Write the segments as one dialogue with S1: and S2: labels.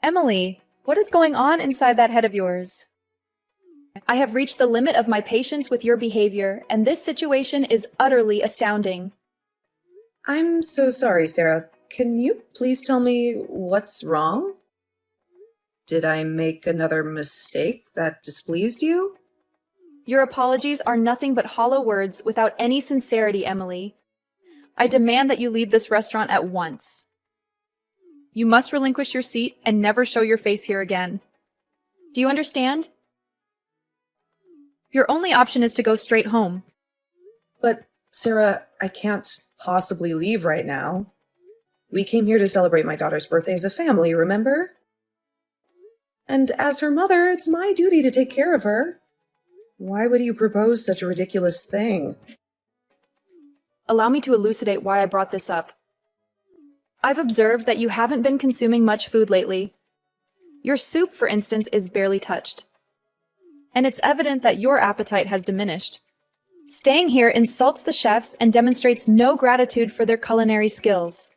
S1: Emily, what is going on inside that head of yours? I have reached the limit of my patience with your behavior, and this situation is utterly astounding.
S2: I'm so sorry, Sarah. Can you please tell me what's wrong? Did I make another mistake that displeased you?
S1: Your apologies are nothing but hollow words without any sincerity, Emily. I demand that you leave this restaurant at once. You must relinquish your seat and never show your face here again. Do you understand? Your only option is to go straight home.
S2: But, Sarah, I can't possibly leave right now. We came here to celebrate my daughter's birthday as a family, remember? And as her mother, it's my duty to take care of her. Why would you propose such a ridiculous thing?
S1: Allow me to elucidate why I brought this up. I've observed that you haven't been consuming much food lately. Your soup, for instance, is barely touched. And it's evident that your appetite has diminished. Staying here insults the chefs and demonstrates no gratitude for their culinary skills.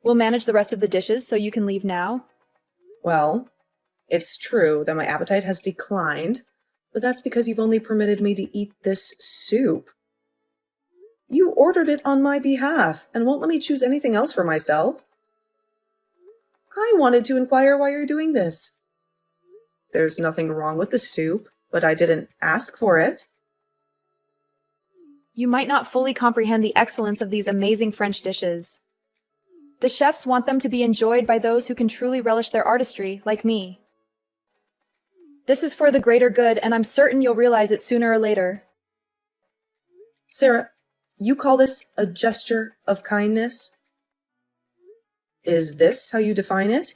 S1: We'll manage the rest of the dishes so you can leave now.
S2: Well, it's true that my appetite has declined, but that's because you've only permitted me to eat this soup. You ordered it on my behalf and won't let me choose anything else for myself. I wanted to inquire why you're doing this. There's nothing wrong with the soup, but I didn't ask for it.
S1: You might not fully comprehend the excellence of these amazing French dishes. The chefs want them to be enjoyed by those who can truly relish their artistry, like me. This is for the greater good, and I'm certain you'll realize it sooner or later.
S2: Sarah, you call this a gesture of kindness? Is this how you define it?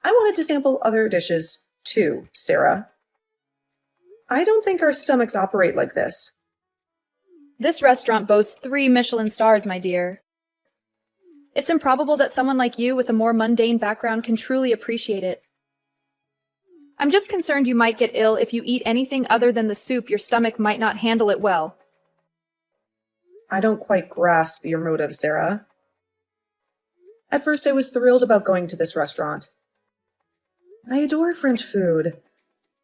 S2: I wanted to sample other dishes too, Sarah. I don't think our stomachs operate like this.
S1: This restaurant boasts 3 Michelin stars, my dear. It's improbable that someone like you with a more mundane background can truly appreciate it. I'm just concerned you might get ill if you eat anything other than the soup. Your stomach might not handle it well.
S2: I don't quite grasp your motive, Sarah. At first, I was thrilled about going to this restaurant. I adore French food,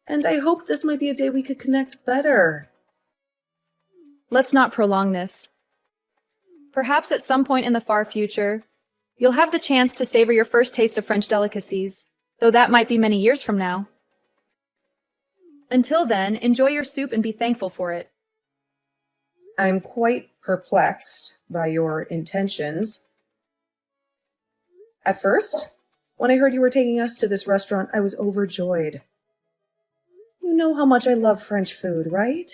S2: and I hoped this might be a day we could connect better.
S1: Let's not prolong this. Perhaps at some point in the far future, you'll have the chance to savor your first taste of French delicacies, though that might be many years from now. Until then, enjoy your soup and be thankful for it.
S2: I'm quite perplexed by your intentions. At first, when I heard you were taking us to this restaurant, I was overjoyed. You know how much I love French food, right?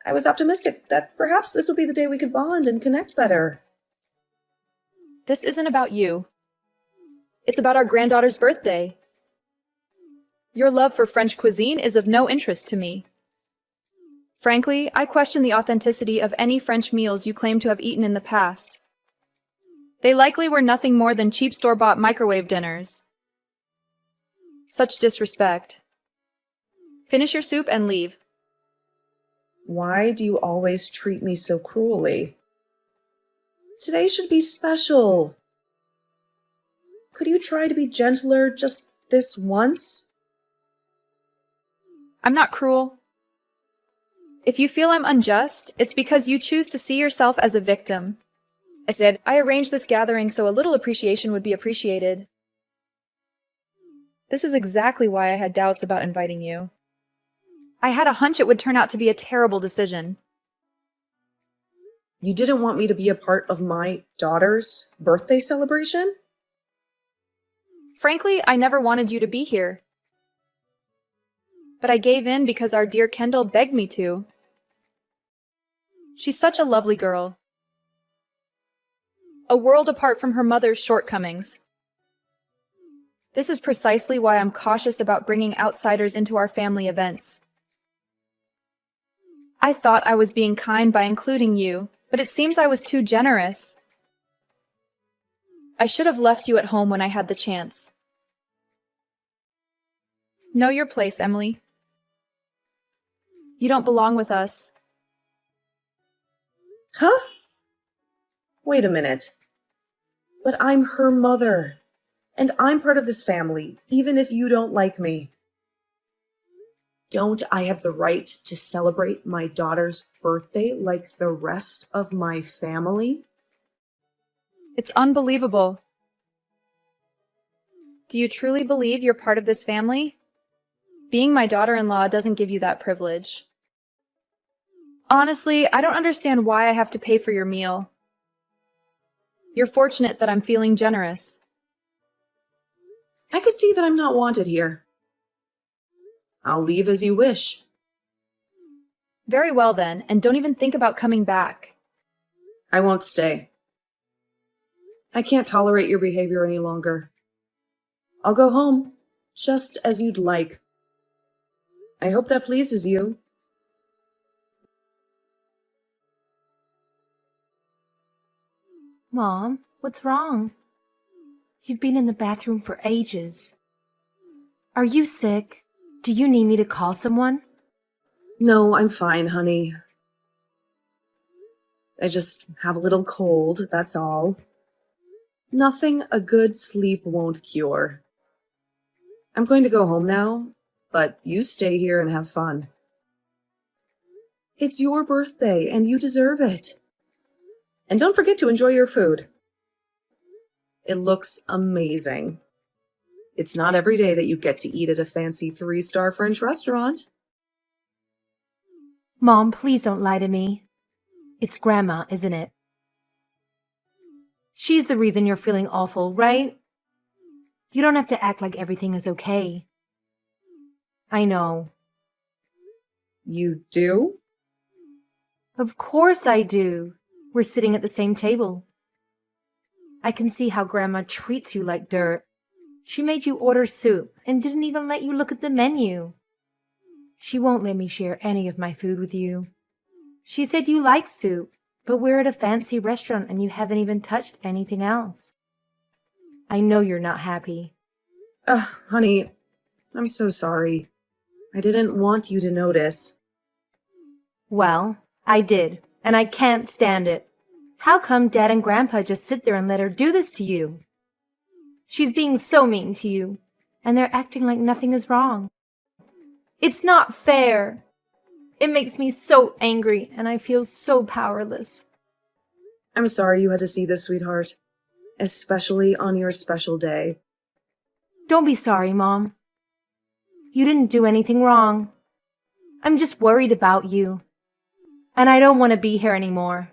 S2: I was optimistic that perhaps this would be the day we could bond and connect better.
S1: This isn't about you. It's about our granddaughter's birthday. Your love for French cuisine is of no interest to me. Frankly, I question the authenticity of any French meals you claim to have eaten in the past. They likely were nothing more than cheap store-bought microwave dinners. Such disrespect. Finish your soup and leave.
S2: Why do you always treat me so cruelly? Today should be special. Could you try to be gentler just this once?
S1: I'm not cruel. If you feel I'm unjust, it's because you choose to see yourself as a victim. I said, I arranged this gathering so a little appreciation would be appreciated. This is exactly why I had doubts about inviting you. I had a hunch it would turn out to be a terrible decision.
S2: You didn't want me to be a part of my daughter's birthday celebration?
S1: Frankly, I never wanted you to be here. But I gave in because our dear Kendall begged me to. She's such a lovely girl. A world apart from her mother's shortcomings. This is precisely why I'm cautious about bringing outsiders into our family events. I thought I was being kind by including you, but it seems I was too generous. I should have left you at home when I had the chance. Know your place, Emily. You don't belong with us.
S2: Huh? Wait a minute. But I'm her mother, And I'm part of this family, even if you don't like me. Don't I have the right to celebrate my daughter's birthday like the rest of my family?
S1: It's unbelievable. Do you truly believe you're part of this family? Being my daughter-in-law doesn't give you that privilege. Honestly, I don't understand why I have to pay for your meal. You're fortunate that I'm feeling generous.
S2: I could see that I'm not wanted here. I'll leave as you wish.
S1: Very well then, and don't even think about coming back.
S2: I won't stay. I can't tolerate your behavior any longer. I'll go home, just as you'd like. I hope that pleases you.
S3: Mom, what's wrong? You've been in the bathroom for ages. Are you sick? Do you need me to call someone?
S2: No, I'm fine, honey. I just have a little cold, that's all. Nothing a good sleep won't cure. I'm going to go home now, but you stay here and have fun. It's your birthday, and you deserve it. And don't forget to enjoy your food. It looks amazing. It's not every day that you get to eat at a fancy 3-star French restaurant.
S3: Mom, please don't lie to me. It's Grandma, isn't it? She's the reason you're feeling awful, right? You don't have to act like everything is okay. I know.
S2: You do?
S3: Of course I do. We're sitting at the same table. I can see how Grandma treats you like dirt. She made you order soup and didn't even let you look at the menu. She won't let me share any of my food with you. She said you like soup, but we're at a fancy restaurant and you haven't even touched anything else. I know you're not happy.
S2: Honey, I'm so sorry. I didn't want you to notice.
S3: Well, I did, and I can't stand it. How come Dad and Grandpa just sit there and let her do this to you? She's being so mean to you, and they're acting like nothing is wrong. It's not fair. It makes me so angry, and I feel so powerless.
S2: I'm sorry you had to see this, sweetheart. Especially on your special day.
S3: Don't be sorry, Mom. You didn't do anything wrong. I'm just worried about you. And I don't want to be here anymore.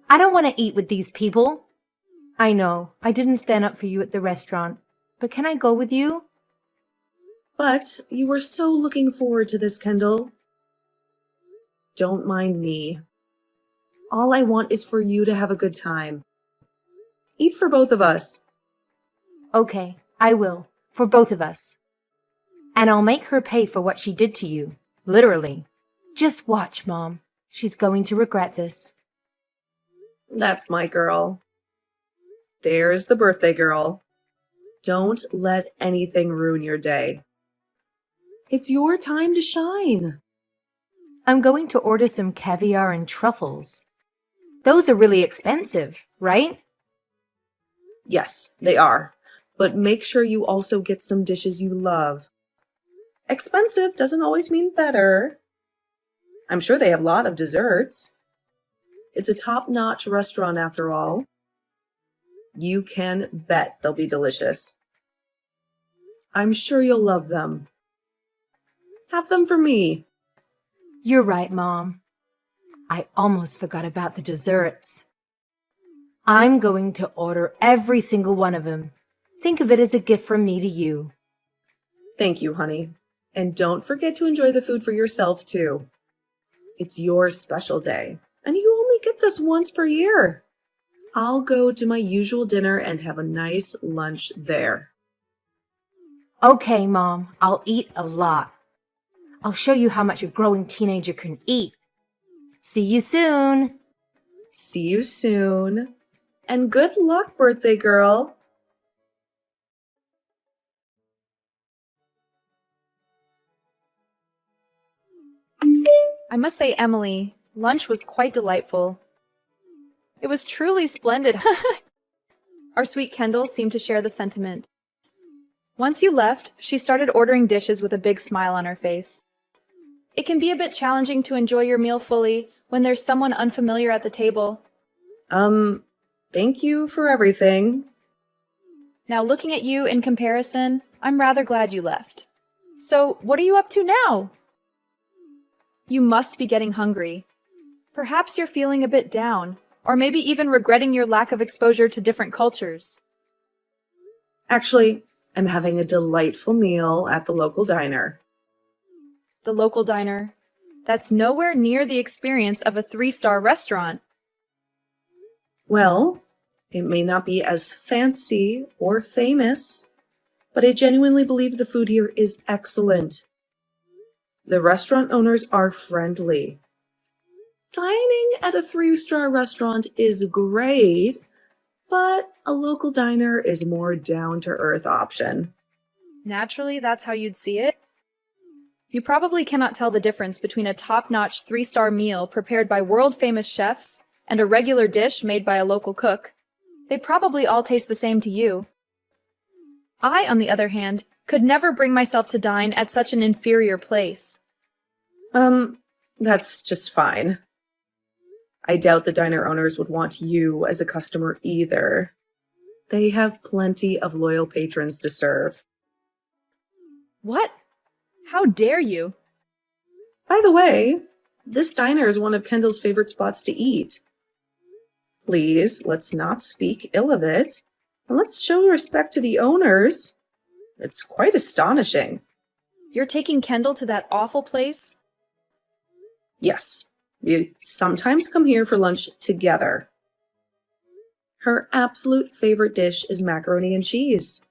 S3: I don't want to eat with these people. I know, I didn't stand up for you at the restaurant, but can I go with you?
S2: But you were so looking forward to this, Kendall. Don't mind me. All I want is for you to have a good time. Eat for both of us.
S3: Okay, I will, for both of us. And I'll make her pay for what she did to you, literally. Just watch, Mom. She's going to regret this.
S2: That's my girl. There's the birthday girl. Don't let anything ruin your day. It's your time to shine.
S3: I'm going to order some caviar and truffles. Those are really expensive, right?
S2: Yes, they are. But make sure you also get some dishes you love. Expensive doesn't always mean better. I'm sure they have a lot of desserts. It's a top-notch restaurant after all. You can bet they'll be delicious. I'm sure you'll love them. Have them for me.
S3: You're right, Mom. I almost forgot about the desserts. I'm going to order every single one of them. Think of it as a gift from me to you.
S2: Thank you, honey. And don't forget to enjoy the food for yourself, too. It's your special day, and you only get this once per year. I'll go to my usual dinner and have a nice lunch there.
S3: Okay, Mom, I'll eat a lot. I'll show you how much a growing teenager can eat. See you soon.
S2: See you soon. And good luck, birthday girl.
S1: I must say, Emily, lunch was quite delightful. It was truly splendid. Our sweet Kendall seemed to share the sentiment. Once you left, she started ordering dishes with a big smile on her face. It can be a bit challenging to enjoy your meal fully when there's someone unfamiliar at the table.
S2: Thank you for everything.
S1: Now, looking at you in comparison, I'm rather glad you left. So, what are you up to now? You must be getting hungry. Perhaps you're feeling a bit down, or maybe even regretting your lack of exposure to different cultures.
S2: Actually, I'm having a delightful meal at the local diner.
S1: The local diner. That's nowhere near the experience of a 3-star restaurant.
S2: Well, it may not be as fancy or famous, but I genuinely believe the food here is excellent. The restaurant owners are friendly. Dining at a 3-star restaurant is great, but a local diner is a more down-to-earth option.
S1: Naturally, that's how you'd see it. You probably cannot tell the difference between a top-notch 3-star meal prepared by world-famous chefs and a regular dish made by a local cook. They probably all taste the same to you. I, on the other hand, could never bring myself to dine at such an inferior place.
S2: That's just fine. I doubt the diner owners would want you as a customer either. They have plenty of loyal patrons to serve.
S1: What? How dare you?
S2: By the way, this diner is one of Kendall's favorite spots to eat. Please, let's not speak ill of it, and let's show respect to the owners. It's quite astonishing.
S1: You're taking Kendall to that awful place?
S2: Yes, we sometimes come here for lunch together. Her absolute favorite dish is macaroni and cheese.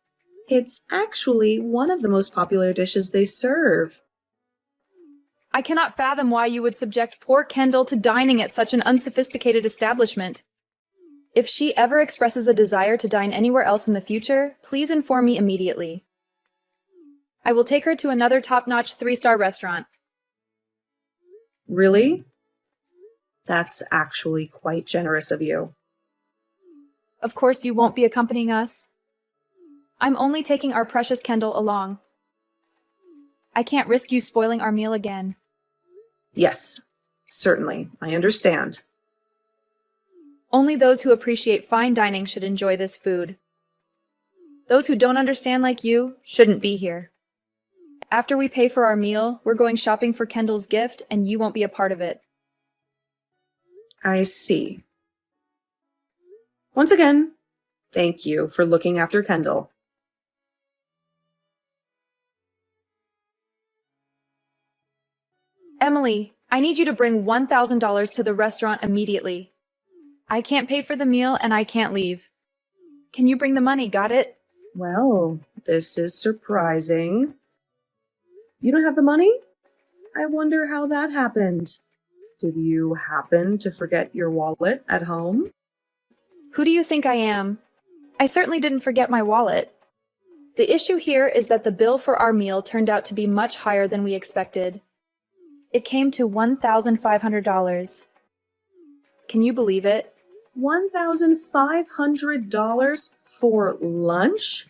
S2: It's actually one of the most popular dishes they serve.
S1: I cannot fathom why you would subject poor Kendall to dining at such an unsophisticated establishment. If she ever expresses a desire to dine anywhere else in the future, please inform me immediately. I will take her to another top-notch 3-star restaurant.
S2: Really? That's actually quite generous of you.
S1: Of course, you won't be accompanying us. I'm only taking our precious Kendall along. I can't risk you spoiling our meal again.
S2: Yes, certainly. I understand.
S1: Only those who appreciate fine dining should enjoy this food. Those who don't understand like you shouldn't be here. After we pay for our meal, we're going shopping for Kendall's gift, and you won't be a part of it.
S2: I see. Once again, thank you for looking after Kendall.
S1: Emily, I need you to bring $1,000 to the restaurant immediately. I can't pay for the meal and I can't leave. Can you bring the money, got it?
S2: Well, this is surprising. You don't have the money? I wonder how that happened. Did you happen to forget your wallet at home?
S1: Who do you think I am? I certainly didn't forget my wallet. The issue here is that the bill for our meal turned out to be much higher than we expected. It came to $1,500. Can you believe it?
S2: $1,500 for lunch?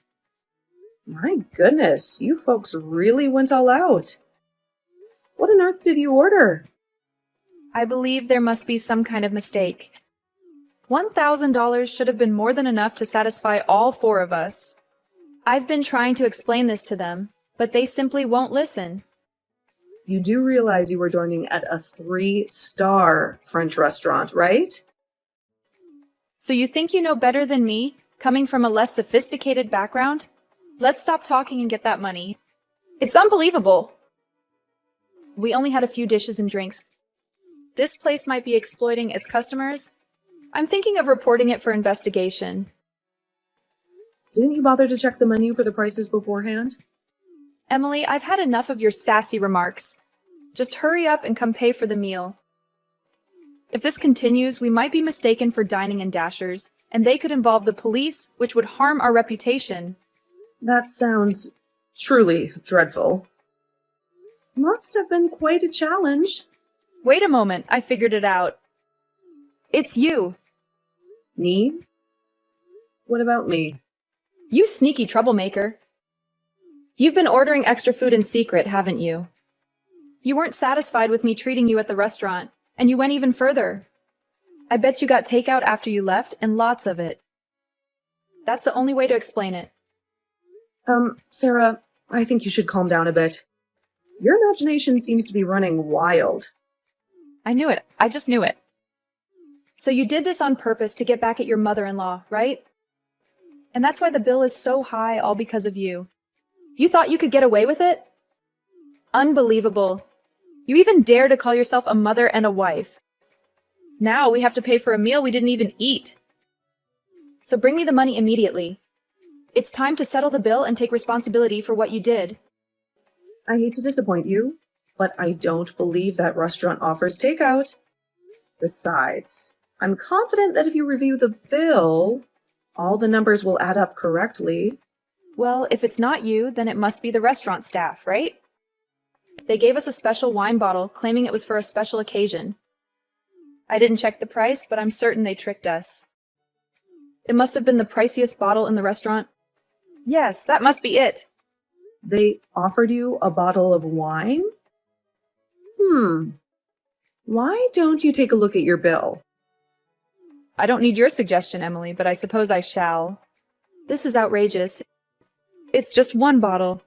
S2: My goodness, you folks really went all out. What on earth did you order?
S1: I believe there must be some kind of mistake. $1,000 should have been more than enough to satisfy all 4 of us. I've been trying to explain this to them, but they simply won't listen.
S2: You do realize you were dining at a 3-star French restaurant, right?
S1: So you think you know better than me, coming from a less sophisticated background? Let's stop talking and get that money. It's unbelievable. We only had a few dishes and drinks. This place might be exploiting its customers. I'm thinking of reporting it for investigation.
S2: Didn't you bother to check the menu for the prices beforehand?
S1: Emily, I've had enough of your sassy remarks. Just hurry up and come pay for the meal. If this continues, we might be mistaken for dining in Dashers, and they could involve the police, which would harm our reputation.
S2: That sounds truly dreadful. Must have been quite a challenge.
S1: Wait a moment, I figured it out. It's you.
S2: Me? What about me?
S1: You sneaky troublemaker. You've been ordering extra food in secret, haven't you? You weren't satisfied with me treating you at the restaurant, and you went even further. I bet you got takeout after you left, and lots of it. That's the only way to explain it.
S2: Sarah, I think you should calm down a bit. Your imagination seems to be running wild.
S1: I knew it. I just knew it. So you did this on purpose to get back at your mother-in-law, right? And that's why the bill is so high, all because of you. You thought you could get away with it? Unbelievable. You even dare to call yourself a mother and a wife. Now we have to pay for a meal we didn't even eat. So bring me the money immediately. It's time to settle the bill and take responsibility for what you did.
S2: I hate to disappoint you, but I don't believe that restaurant offers takeout. Besides, I'm confident that if you review the bill, all the numbers will add up correctly.
S1: Well, if it's not you, then it must be the restaurant staff, right? They gave us a special wine bottle, claiming it was for a special occasion. I didn't check the price, but I'm certain they tricked us. It must have been the priciest bottle in the restaurant. Yes, that must be it.
S2: They offered you a bottle of wine? Why don't you take a look at your bill?
S1: I don't need your suggestion, Emily, but I suppose I shall. This is outrageous. It's just one bottle.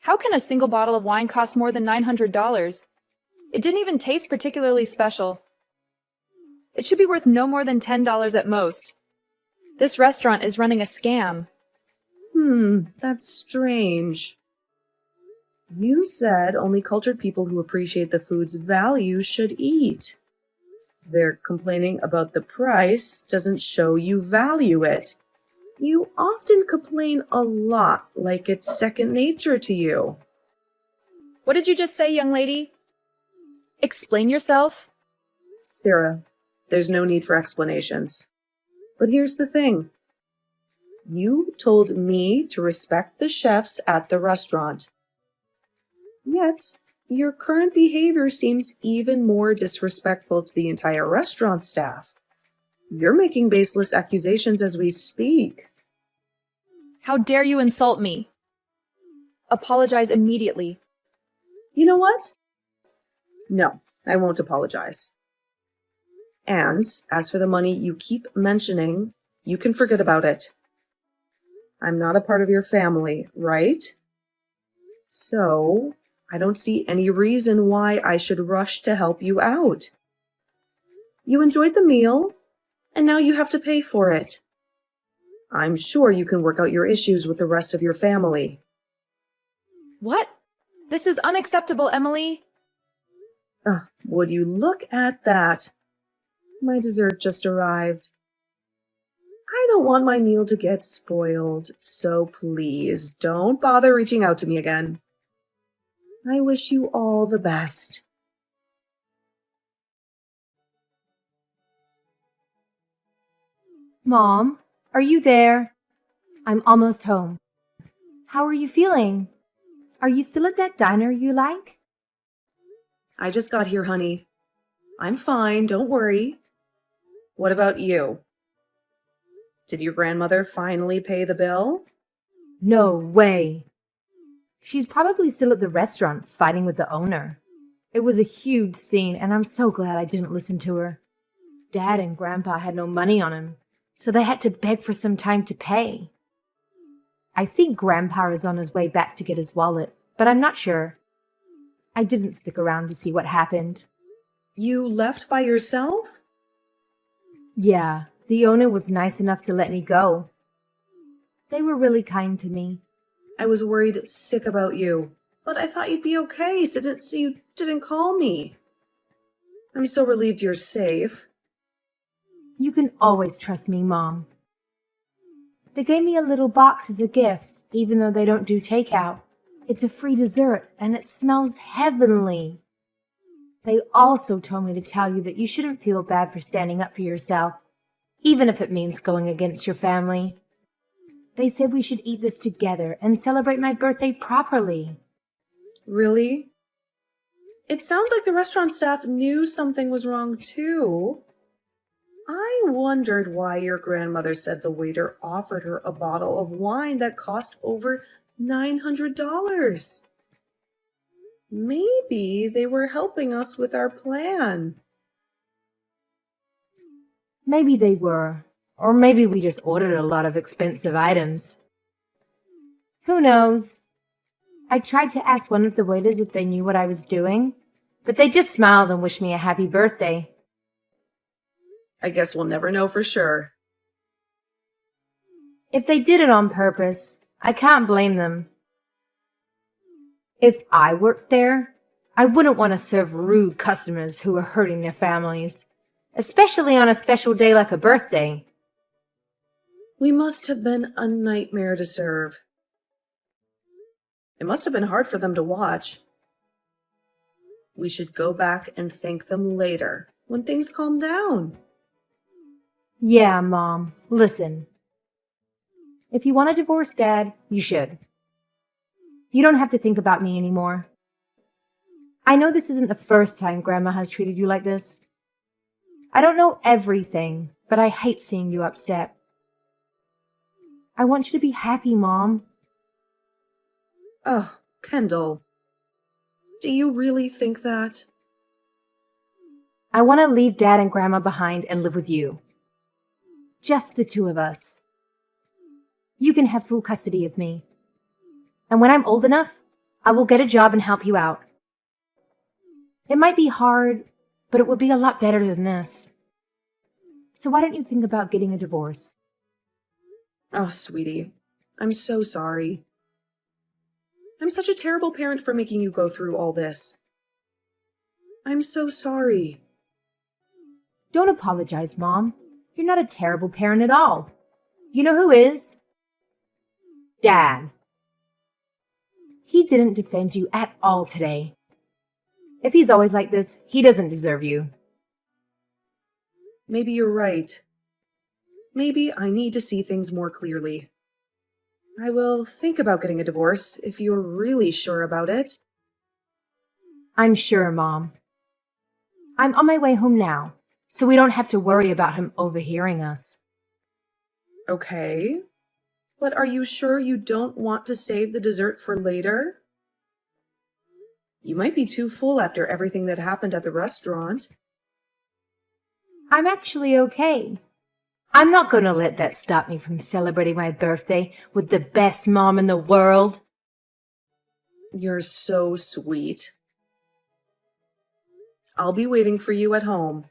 S1: How can a single bottle of wine cost more than $900? It didn't even taste particularly special. It should be worth no more than $10 at most. This restaurant is running a scam.
S2: That's strange. You said only cultured people who appreciate the food's value should eat. Their complaining about the price doesn't show you value it. You often complain a lot, like it's second nature to you.
S1: What did you just say, young lady? Explain yourself.
S2: Sarah, there's no need for explanations. But here's the thing. You told me to respect the chefs at the restaurant. Yet, your current behavior seems even more disrespectful to the entire restaurant staff. You're making baseless accusations as we speak.
S1: How dare you insult me? Apologize immediately.
S2: You know what? No, I won't apologize. And as for the money you keep mentioning, you can forget about it. I'm not a part of your family, right? So, I don't see any reason why I should rush to help you out. You enjoyed the meal, and now you have to pay for it. I'm sure you can work out your issues with the rest of your family.
S1: What? This is unacceptable, Emily.
S2: Would you look at that? My dessert just arrived. I don't want my meal to get spoiled, so please don't bother reaching out to me again. I wish you all the best.
S3: Mom, are you there? I'm almost home. How are you feeling? Are you still at that diner you like?
S2: I just got here, honey. I'm fine, don't worry. What about you? Did your grandmother finally pay the bill?
S3: No way. She's probably still at the restaurant fighting with the owner. It was a huge scene, and I'm so glad I didn't listen to her. Dad and Grandpa had no money on him, so they had to beg for some time to pay. I think Grandpa is on his way back to get his wallet, but I'm not sure. I didn't stick around to see what happened.
S2: You left by yourself?
S3: Yeah, the owner was nice enough to let me go. They were really kind to me.
S2: I was worried sick about you, but I thought you'd be okay, so you didn't call me. I'm so relieved you're safe.
S3: You can always trust me, Mom. They gave me a little box as a gift, even though they don't do takeout. It's a free dessert, and it smells heavenly. They also told me to tell you that you shouldn't feel bad for standing up for yourself, even if it means going against your family. They said we should eat this together and celebrate my birthday properly.
S2: Really? It sounds like the restaurant staff knew something was wrong too. I wondered why your grandmother said the waiter offered her a bottle of wine that cost over $900. Maybe they were helping us with our plan.
S3: Maybe they were. Or maybe we just ordered a lot of expensive items. Who knows? I tried to ask one of the waiters if they knew what I was doing, but they just smiled and wished me a happy birthday.
S2: I guess we'll never know for sure.
S3: If they did it on purpose, I can't blame them. If I worked there, I wouldn't want to serve rude customers who are hurting their families, especially on a special day like a birthday.
S2: We must have been a nightmare to serve. It must have been hard for them to watch. We should go back and thank them later, when things calm down.
S3: Yeah, Mom, listen. If you want to divorce Dad, you should. You don't have to think about me anymore. I know this isn't the first time Grandma has treated you like this. I don't know everything, but I hate seeing you upset. I want you to be happy, Mom.
S2: Oh, Kendall. Do you really think that?
S3: I want to leave Dad and Grandma behind and live with you. Just the two of us. You can have full custody of me. And when I'm old enough, I will get a job and help you out. It might be hard, but it would be a lot better than this. So why don't you think about getting a divorce?
S2: Oh, sweetie, I'm so sorry. I'm such a terrible parent for making you go through all this. I'm so sorry.
S3: Don't apologize, Mom. You're not a terrible parent at all. You know who is? Dad. He didn't defend you at all today. If he's always like this, he doesn't deserve you.
S2: Maybe you're right. Maybe I need to see things more clearly. I will think about getting a divorce if you're really sure about it.
S3: I'm sure, Mom. I'm on my way home now, so we don't have to worry about him overhearing us.
S2: Okay. But are you sure you don't want to save the dessert for later? You might be too full after everything that happened at the restaurant.
S3: I'm actually okay. I'm not going to let that stop me from celebrating my birthday with the best mom in the world.
S2: You're so sweet. I'll be waiting for you at home.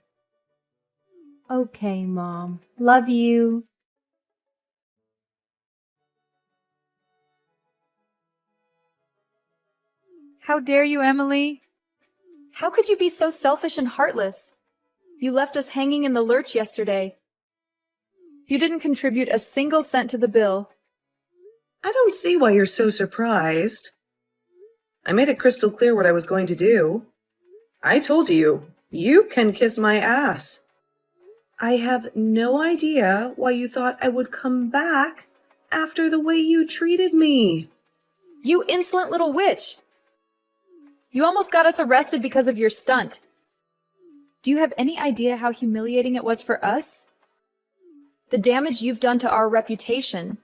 S3: Okay, Mom. Love you.
S1: How dare you, Emily? How could you be so selfish and heartless? You left us hanging in the lurch yesterday. You didn't contribute a single cent to the bill.
S2: I don't see why you're so surprised. I made it crystal clear what I was going to do. I told you, you can kiss my ass. I have no idea why you thought I would come back after the way you treated me.
S1: You insolent little witch! You almost got us arrested because of your stunt. Do you have any idea how humiliating it was for us? The damage you've done to our reputation.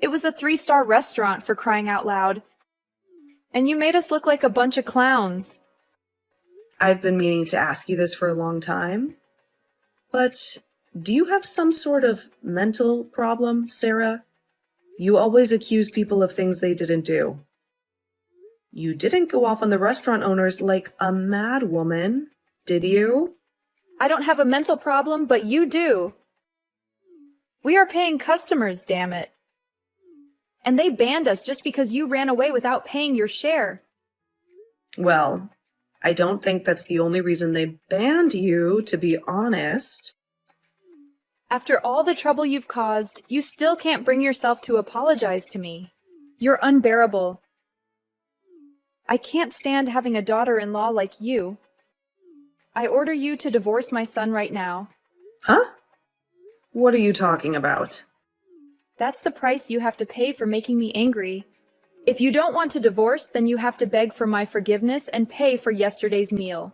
S1: It was a 3-star restaurant, for crying out loud. And you made us look like a bunch of clowns.
S2: I've been meaning to ask you this for a long time. But do you have some sort of mental problem, Sarah? You always accuse people of things they didn't do. You didn't go off on the restaurant owners like a mad woman, did you?
S1: I don't have a mental problem, but you do. We are paying customers, damn it. And they banned us just because you ran away without paying your share.
S2: Well, I don't think that's the only reason they banned you, to be honest.
S1: After all the trouble you've caused, you still can't bring yourself to apologize to me. You're unbearable. I can't stand having a daughter-in-law like you. I order you to divorce my son right now.
S2: Huh? What are you talking about?
S1: That's the price you have to pay for making me angry. If you don't want to divorce, then you have to beg for my forgiveness and pay for yesterday's meal.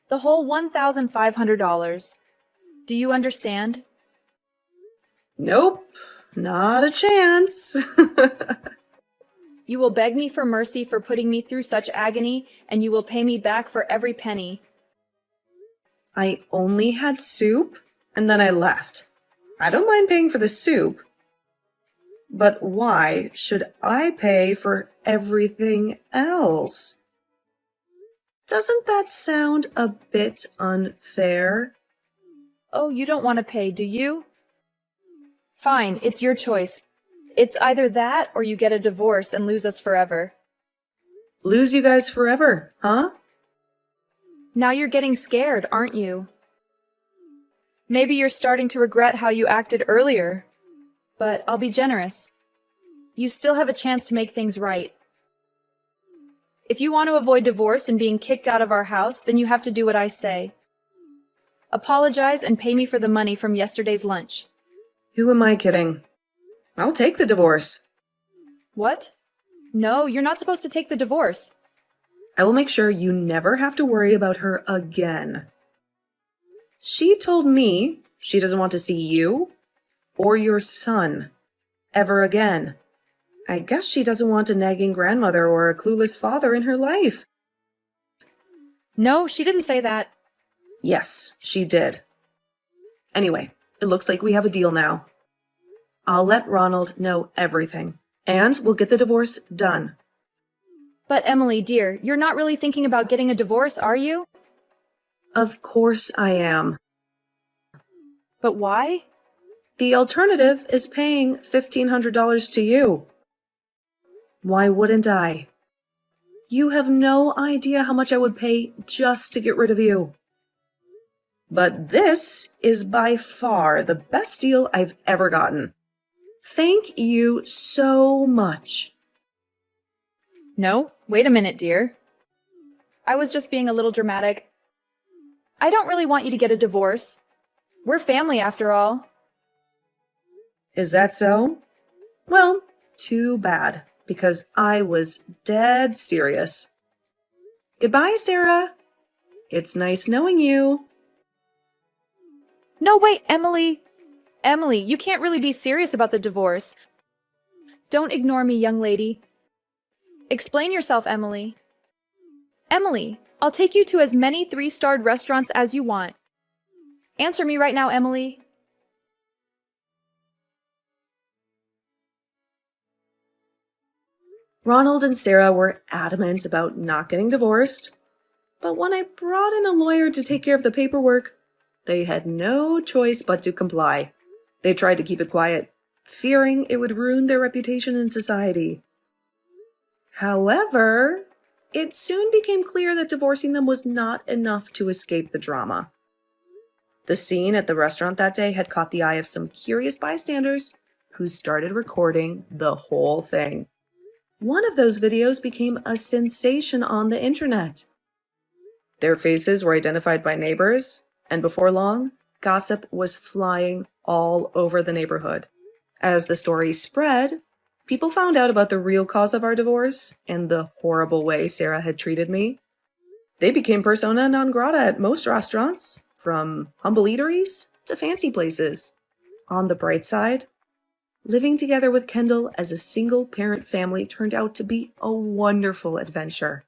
S1: The whole $1,500. Do you understand?
S2: Nope, not a chance.
S1: You will beg me for mercy for putting me through such agony, and you will pay me back for every penny.
S2: I only had soup, and then I left. I don't mind paying for the soup. But why should I pay for everything else? Doesn't that sound a bit unfair?
S1: Oh, you don't want to pay, do you? Fine, it's your choice. It's either that or you get a divorce and lose us forever.
S2: Lose you guys forever, huh?
S1: Now you're getting scared, aren't you? Maybe you're starting to regret how you acted earlier. But I'll be generous. You still have a chance to make things right. If you want to avoid divorce and being kicked out of our house, then you have to do what I say. Apologize and pay me for the money from yesterday's lunch.
S2: Who am I kidding? I'll take the divorce.
S1: What? No, you're not supposed to take the divorce.
S2: I will make sure you never have to worry about her again. She told me she doesn't want to see you or your son ever again. I guess she doesn't want a nagging grandmother or a clueless father in her life.
S1: No, she didn't say that.
S2: Yes, she did. Anyway, it looks like we have a deal now. I'll let Ronald know everything, and we'll get the divorce done.
S1: But Emily, dear, you're not really thinking about getting a divorce, are you?
S2: Of course I am.
S1: But why?
S2: The alternative is paying $1,500 to you. Why wouldn't I? You have no idea how much I would pay just to get rid of you. But this is by far the best deal I've ever gotten. Thank you so much.
S1: No, wait a minute, dear. I was just being a little dramatic. I don't really want you to get a divorce. We're family after all.
S2: Is that so? Well, too bad, because I was dead serious. Goodbye, Sarah. It's nice knowing you.
S1: No, wait, Emily. Emily, you can't really be serious about the divorce. Don't ignore me, young lady. Explain yourself, Emily. Emily, I'll take you to as many 3-starred restaurants as you want. Answer me right now, Emily.
S2: Ronald and Sarah were adamant about not getting divorced, but when I brought in a lawyer to take care of the paperwork, they had no choice but to comply. They tried to keep it quiet, fearing it would ruin their reputation in society. However, it soon became clear that divorcing them was not enough to escape the drama. The scene at the restaurant that day had caught the eye of some curious bystanders who started recording the whole thing. One of those videos became a sensation on the internet. Their faces were identified by neighbors, and before long, gossip was flying all over the neighborhood. As the story spread, people found out about the real cause of our divorce and the horrible way Sarah had treated me. They became persona non grata at most restaurants, from humble eateries to fancy places. On the bright side, living together with Kendall as a single-parent family turned out to be a wonderful adventure.